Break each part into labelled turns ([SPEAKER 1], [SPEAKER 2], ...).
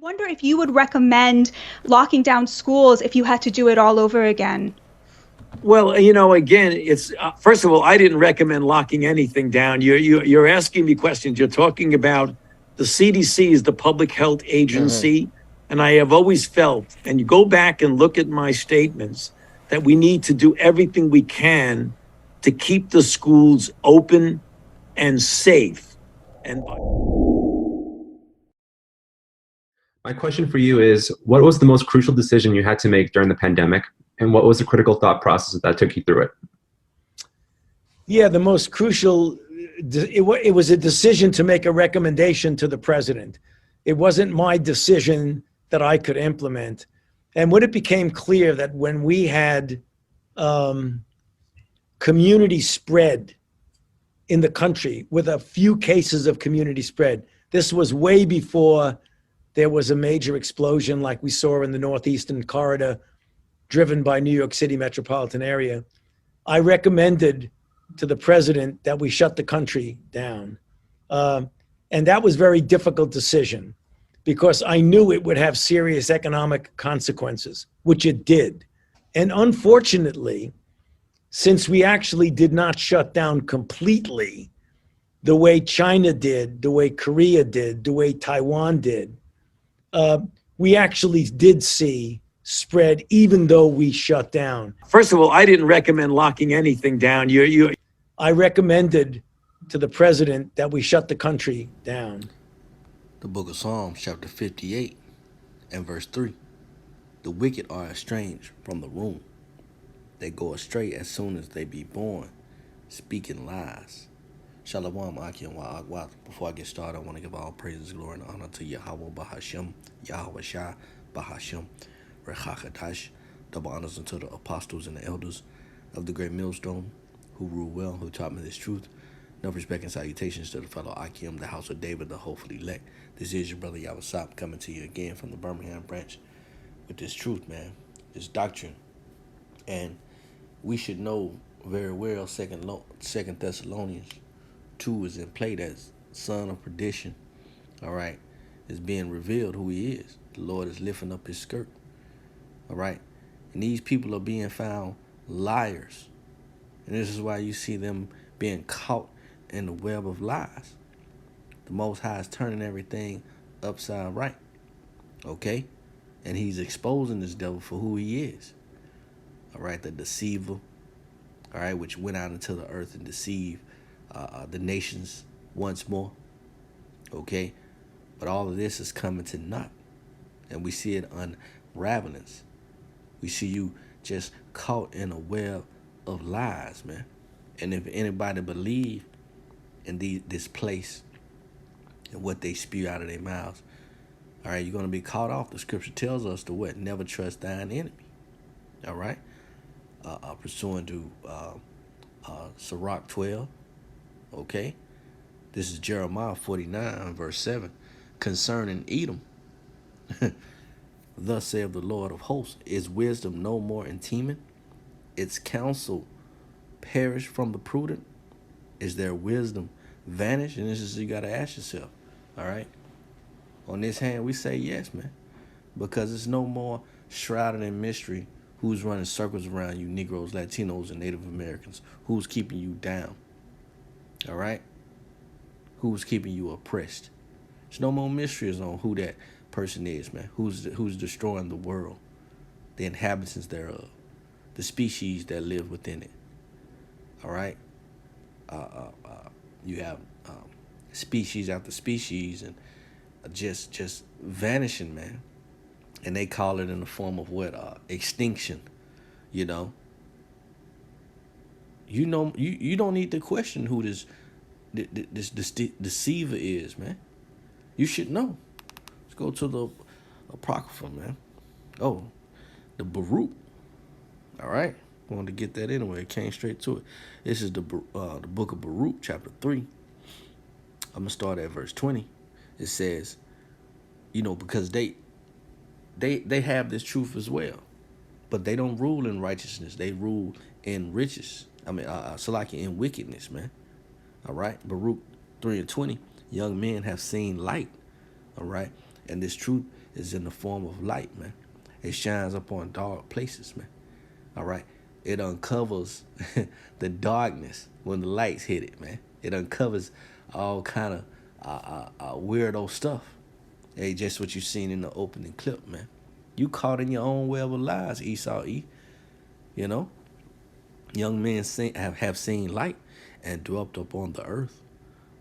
[SPEAKER 1] Wonder if you would recommend locking down schools if you had to do it all over again.
[SPEAKER 2] Well, again, it's first of all, I didn't recommend locking anything down. You're asking me questions. You're talking about the CDC is the public health agency, and I have always felt, and you go back and look at my statements, that we need to do everything we can to keep the schools open and safe. And
[SPEAKER 3] My question for you is, what was the most crucial decision you had to make during the pandemic, and what was the critical thought process that took you through it?
[SPEAKER 4] Yeah, the most crucial, it was a decision to make a recommendation to the president. It wasn't my decision that I could implement. And when it became clear that when we had community spread in the country with a few cases of community spread, this was way before there was a major explosion like we saw in the Northeastern corridor driven by New York City metropolitan area. I recommended to the president that we shut the country down. And that was a very difficult decision because I knew it would have serious economic consequences, which it did. And unfortunately, since we actually did not shut down completely the way China did, the way Korea did, the way Taiwan did, we actually did see spread even though we shut down.
[SPEAKER 2] first of all, I didn't recommend locking anything down.
[SPEAKER 4] I recommended to the president that we shut the country down.
[SPEAKER 5] The book of Psalms, chapter 58 and verse 3. The wicked are estranged from the womb. They go astray as soon as they be born, speaking lies. Shalom, Aki, and YAHAWAH. Before I get started, I want to give all praises, glory, and honor to YAHAWAH, BaHaShem, YAHAWASHI, BaHaShem, QADASH. Double honors unto the apostles and the elders of the great millstone, who rule well, who taught me this truth. No respect and salutations to the fellow Akim, the house of David, the hopefully elect. This is your brother YAHAWASHI coming to you again from the Birmingham branch with this truth, man, this doctrine. And we should know very well Second Thessalonians 2 is in play, that son of perdition, all right, is being revealed who he is. The Lord is lifting up his skirt, all right? And these people are being found liars. And this is why you see them being caught in the web of lies. The Most High is turning everything upside right, okay? And he's exposing this devil for who he is, all right? The deceiver, all right, which went out into the earth and deceived the nations once more, okay? But all of this is coming to naught, and we see it unraveling. We see you just caught in a web of lies, man. And if anybody believe in this place and what they spew out of their mouths, all right, you're going to be caught off. The scripture tells us to what? Never trust thine enemy, all right? Pursuant to Sirach 12, okay? This is Jeremiah 49, verse 7, concerning Edom. Thus saith the Lord of hosts, is wisdom no more in Teman? Its counsel perish from the prudent? Is their wisdom vanished? And this is, you got to ask yourself, all right? On this hand, we say yes, man, because it's no more shrouded in mystery who's running circles around you, Negroes, Latinos, and Native Americans. Who's keeping you down, all right? Who's keeping you oppressed? There's no more mysteries on who that person is, man. Who's destroying the world, the inhabitants thereof, the species that live within it, all right? You have species after species and just vanishing, man. And they call it in the form of what? Extinction, you know. You don't need to question who this deceiver is, man. You should know. Let's go to the Apocrypha, man. Oh, the Barak. All right. Wanted to get that anyway. It came straight to it. This is the book of Barak, chapter 3. I'm going to start at verse 20. It says, because they have this truth as well, but they don't rule in righteousness. They rule in riches. In wickedness, man. All right. Barak 3 and 20. Young men have seen light. All right. And this truth is in the form of light, man. It shines upon dark places, man. All right. It uncovers the darkness when the lights hit it, man. It uncovers all kind of weirdo stuff. Hey, just what you seen in the opening clip, man. You caught in your own web of lies, Esau E. You know, young men have seen light and dwelt upon the earth,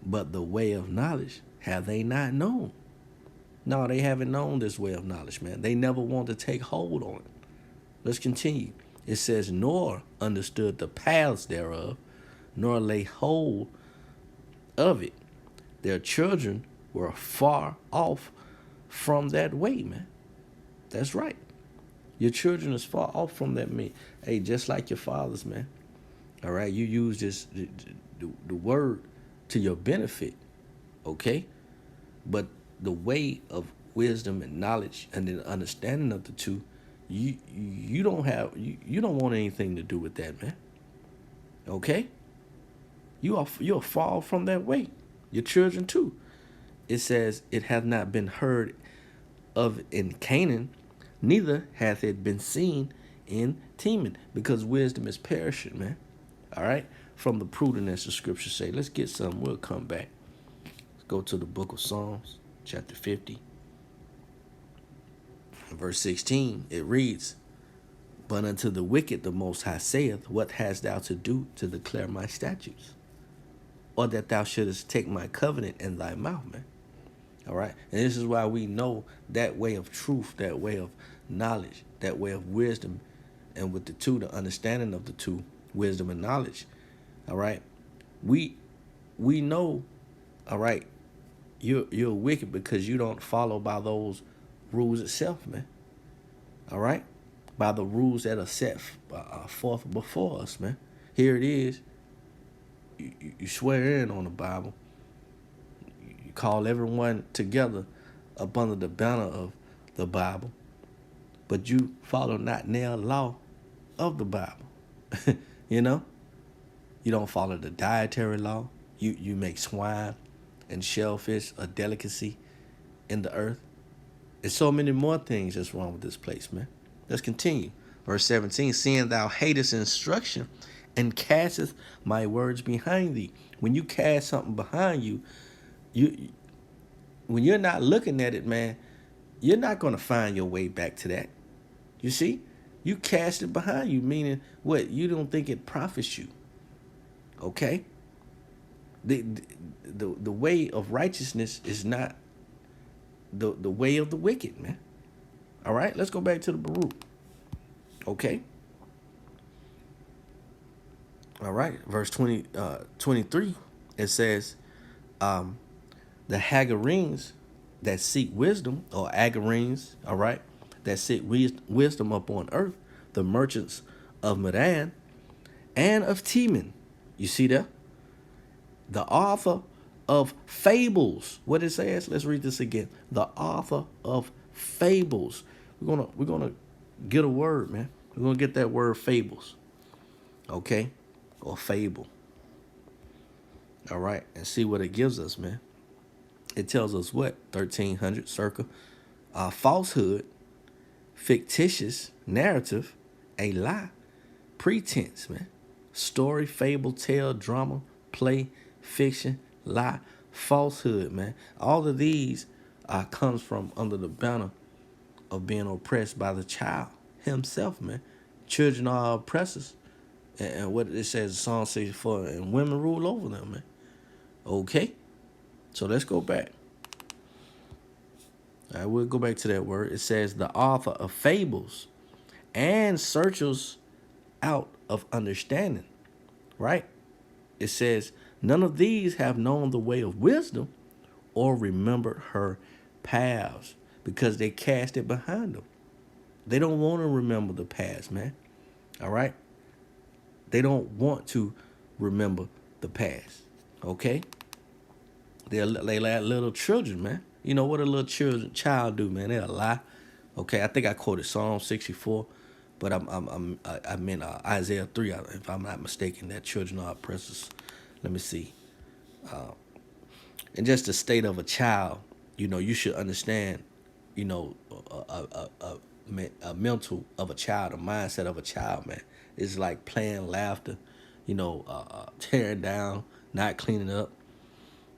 [SPEAKER 5] but the way of knowledge have they not known. No, they haven't known this way of knowledge, man. They never want to take hold on it. Let's continue. It says, nor understood the paths thereof, nor lay hold of it. Their children were far off from that way, man. That's right. Your children is far off from that way. Hey, just like your fathers, man. All right, you use this the word to your benefit, okay? But the way of wisdom and knowledge and the understanding of the two, you don't want anything to do with that, man. Okay? You're far from that way. Your children too. It says it hath not been heard of in Canaan, neither hath it been seen in Teman, because wisdom is perishing, man. All right? From the prudent, as the scriptures say. Let's get some. We'll come back. Let's go to the book of Psalms, chapter 50. Verse 16, it reads, but unto the wicked the Most High saith, what hast thou to do to declare my statutes? Or that thou shouldest take my covenant in thy mouth, man. All right? And this is why we know that way of truth, that way of knowledge, that way of wisdom, and with the two, the understanding of the two, wisdom and knowledge. All right? We know, all right, you're wicked because you don't follow by those rules itself, man. All right? By the rules that are set forth before us, man. Here it is. You swear in on the Bible. You call everyone together up under the banner of the Bible. But you follow not nail law of the Bible. You know? You don't follow the dietary law. You make swine and shellfish a delicacy in the earth. There's so many more things that's wrong with this place, man. Let's continue. Verse 17, seeing thou hatest instruction and casteth my words behind thee. When you cast something behind you, when you're not looking at it, man, you're not going to find your way back to that. You see? You cast it behind you, meaning what? You don't think it profits you. Okay? The way of righteousness is not the way of the wicked, man. All right, let's go back to the Barak. Okay. All right, verse 23, it says, the Hagarenes that seek wisdom, or Agarenes, all right, that seek wisdom upon earth, the merchants of Medan and of Teman. You see that? The author of fables. What it says? Let's read this again. The author of fables. We're gonna get a word, man. We're gonna get that word fables. Okay? Or fable. All right, and see what it gives us, man. It tells us what? 1300 circa. Falsehood, fictitious narrative, a lie, pretense, man. Story, fable, tale, drama, play, fiction, lie, falsehood, man. All of these comes from under the banner of being oppressed by the child himself, man. Children are oppressors. And what it says in Psalm 64, and women rule over them, man. Okay? So let's go back. All right, we'll go back to that word. It says the author of fables and searchers out of understanding, right? It says, none of these have known the way of wisdom or remembered her paths, because they cast it behind them. They don't want to remember the past, man. All right? They don't want to remember the past, okay? They like little children, man. You know what a little child do, man? They'll lie. Okay, I think I quoted Psalm 64, but I meant Isaiah 3, if I'm not mistaken, that children are oppressors. Let me see. In just the state of a child, you know, you should understand, you know, a mental of a child, a mindset of a child, man. It's like playing, laughter, you know, tearing down, not cleaning up.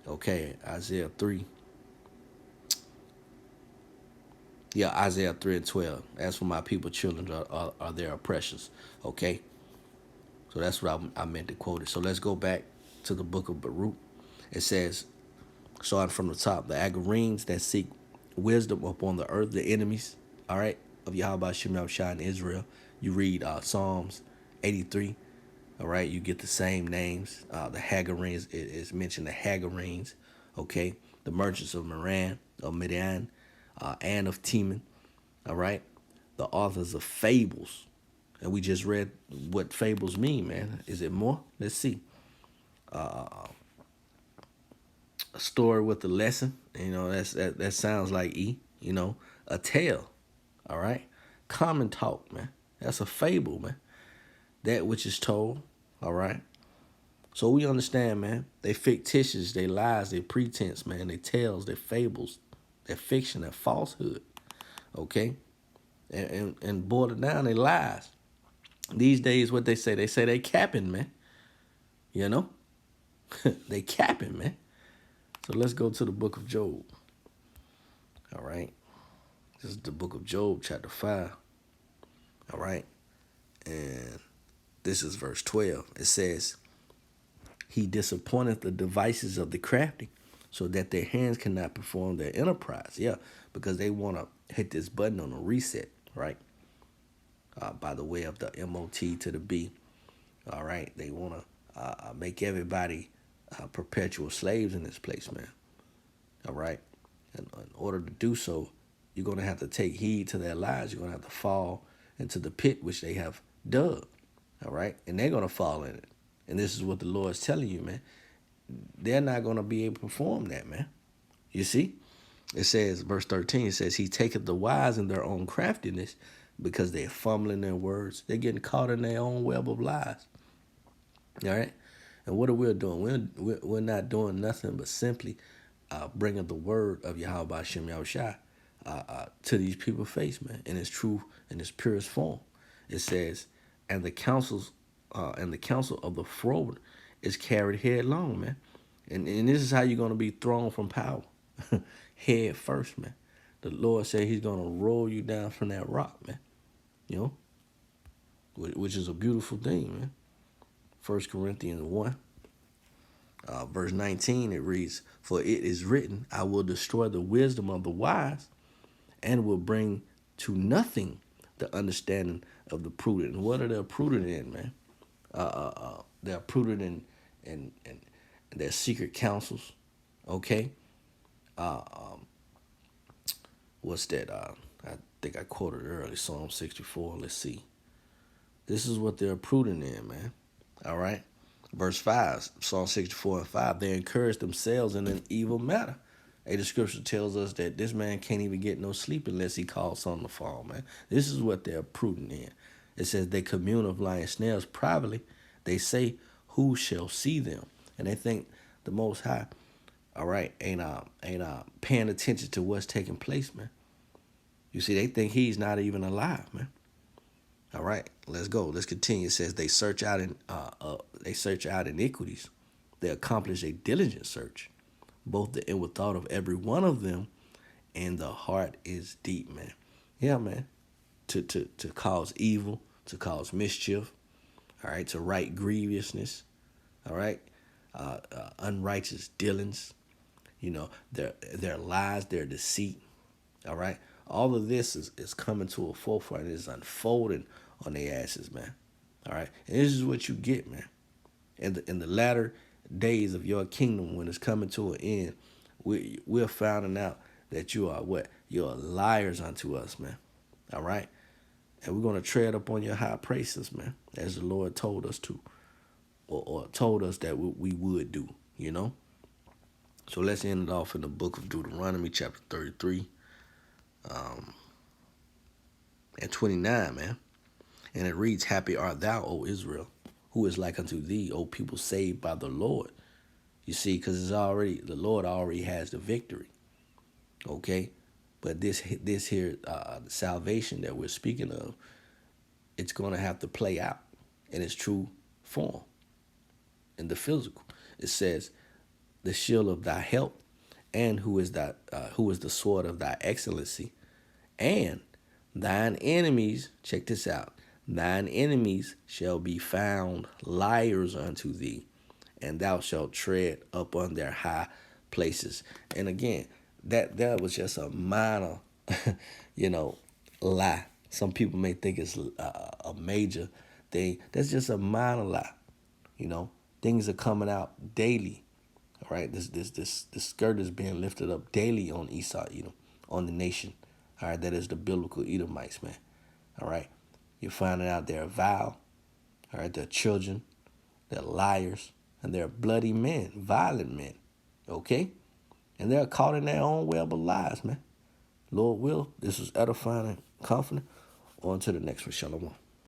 [SPEAKER 5] Okay, Isaiah 3. Yeah, Isaiah 3 and 12. As for my people, children are their oppressors. Okay, so that's what I meant to quote it. So let's go back to the book of Baruch. It says, starting from the top, the Agarenes that seek wisdom upon the earth, the enemies, all right, of YAHAWASHI in Israel. You read Psalms 83, all right, you get the same names. The Hagarenes is mentioned, the Hagarenes, okay, the merchants of Midian, and of Teman, all right, the authors of fables. And we just read what fables mean, man. Is it more? Let's see. A story with a lesson, you know, that sounds like you know, a tale, all right? Common talk, man. That's a fable, man. That which is told, all right? So we understand, man, they fictitious, they lies, they pretense, man, they tales, they fables, they're fiction, they're falsehood, okay? And boiled it down, they lies. These days, what they say they capping, man. You know? They capping, man. So let's go to the book of Job. All right. This is the book of Job, chapter 5. All right. And this is verse 12. It says, he disappointeth the devices of the crafty so that their hands cannot perform their enterprise. Yeah, because they want to hit this button on a reset, right? By the way of the MOT to the B. All right. They want to make everybody perpetual slaves in this place, man. All right. And in order to do so, you're going to have to take heed to their lives. You're going to have to fall into the pit which they have dug. All right. And they're going to fall in it. And this is what the Lord is telling you, man. They're not going to be able to perform that, man. You see? It says, verse 13, it says, he taketh the wise in their own craftiness because they're fumbling their words. They're getting caught in their own web of lies. All right? And what are we doing? We're not doing nothing but simply bringing the word of Yahweh Shem Yahushua to these people's face, man, in its true, in its purest form. It says, and the counsel of the froward is carried headlong, man. And this is how you're going to be thrown from power. Head first, man. The Lord said he's going to roll you down from that rock, man. You know? Which is a beautiful thing, man. 1 Corinthians 1. Verse 19, it reads, for it is written, I will destroy the wisdom of the wise and will bring to nothing the understanding of the prudent. And what are they prudent in, man? They're prudent in their secret counsels, okay? What's that? I think I quoted earlier, Psalm 64. Let's see. This is what they're prudent in, man. All right? Verse 5, Psalm 64 and 5, they encourage themselves in an evil matter. Hey, the scripture tells us that this man can't even get no sleep unless he calls something to fall, man. This is what they're prudent in. It says they commune of lying snares privately. They say, who shall see them? And they think the Most High, all right, ain't paying attention to what's taking place, man. You see, they think he's not even alive, man. All right, let's go. Let's continue. It says they search out iniquities. They accomplish a diligent search, both the inward thought of every one of them, and the heart is deep, man. Yeah, man. To cause evil, to cause mischief, all right, to write grievousness, all right, unrighteous dealings, you know, their lies, their deceit, all right. All of this is coming to a forefront. It is unfolding on their asses, man. All right. And this is what you get, man. In the latter days of your kingdom, when it's coming to an end, we're finding out that you are what? You're liars unto us, man. All right. And we're going to tread up on your high praises, man, as the Lord told us to, or told us that we would do, you know. So let's end it off in the book of Deuteronomy, chapter 33. And 29, man. And it reads, happy art thou, O Israel, who is like unto thee, O people saved by the Lord. You see, because the Lord already has the victory. Okay? But this here salvation that we're speaking of, it's going to have to play out in its true form, in the physical. It says, the shield of thy help, and who is the sword of thy excellency, and thine enemies, check this out, thine enemies shall be found liars unto thee, and thou shalt tread upon their high places. And again, that was just a minor, lie. Some people may think it's a major thing. That's just a minor lie. Things are coming out daily. All right, this skirt is being lifted up daily on Esau, on the nation. All right, that is the biblical Edomites, man. All right, you're finding out they're vile. All right, they're children, they're liars, and they're bloody men, violent men. Okay, and they're caught in their own web of lies, man. Lord will, this was edifying and confident. On to the next one. Shalom.